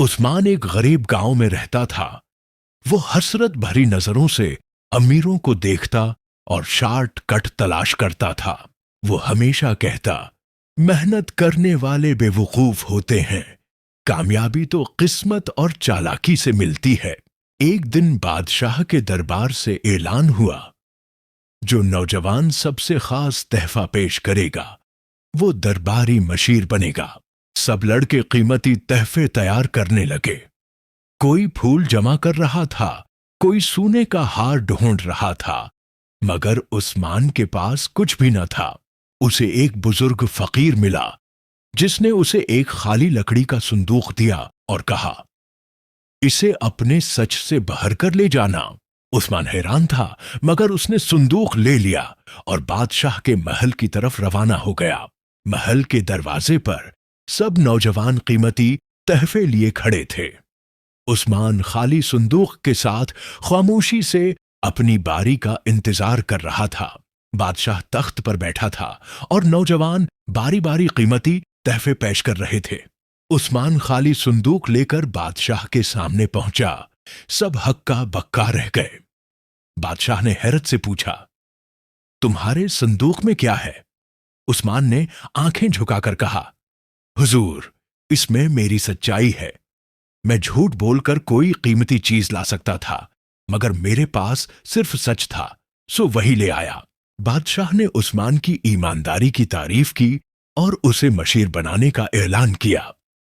عثمان ایک غریب گاؤں میں رہتا تھا۔ وہ حسرت بھری نظروں سے امیروں کو دیکھتا اور شارٹ کٹ تلاش کرتا تھا۔ وہ ہمیشہ کہتا، محنت کرنے والے بے وقوف ہوتے ہیں، کامیابی تو قسمت اور چالاکی سے ملتی ہے۔ ایک دن بادشاہ کے دربار سے اعلان ہوا، جو نوجوان سب سے خاص تحفہ پیش کرے گا وہ درباری مشیر بنے گا۔ سب لڑکے قیمتی تحفے تیار کرنے لگے۔ کوئی پھول جمع کر رہا تھا، کوئی سونے کا ہار ڈھونڈ رہا تھا، مگر عثمان کے پاس کچھ بھی نہ تھا۔ اسے ایک بزرگ فقیر ملا جس نے اسے ایک خالی لکڑی کا صندوق دیا اور کہا، اسے اپنے سچ سے بھر کر لے جانا۔ عثمان حیران تھا، مگر اس نے صندوق لے لیا اور بادشاہ کے محل کی طرف روانہ ہو گیا۔ محل کے دروازے پر سب نوجوان قیمتی تحفے لیے کھڑے تھے۔ عثمان خالی صندوق کے ساتھ خاموشی سے اپنی باری کا انتظار کر رہا تھا۔ بادشاہ تخت پر بیٹھا تھا اور نوجوان باری باری قیمتی تحفے پیش کر رہے تھے۔ عثمان خالی صندوق لے کر بادشاہ کے سامنے پہنچا۔ سب ہکا بکا رہ گئے۔ بادشاہ نے حیرت سے پوچھا، تمہارے صندوق میں کیا ہے؟ عثمان نے آنکھیں جھکا کر کہا، حضور، اس میں میری سچائی ہے۔ میں جھوٹ بول کر کوئی قیمتی چیز لا سکتا تھا، مگر میرے پاس صرف سچ تھا، سو وہی لے آیا۔ بادشاہ نے عثمان کی ایمانداری کی تعریف کی اور اسے مشیر بنانے کا اعلان کیا۔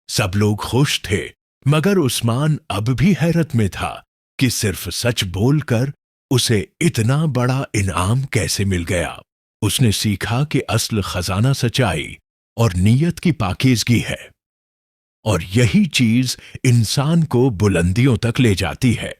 سب لوگ خوش تھے، مگر عثمان اب بھی حیرت میں تھا کہ صرف سچ بول کر اسے اتنا بڑا انعام کیسے مل گیا۔ اس نے سیکھا کہ اصل خزانہ سچائی اور نیت کی پاکیزگی ہے، اور یہی چیز انسان کو بلندیوں تک لے جاتی ہے۔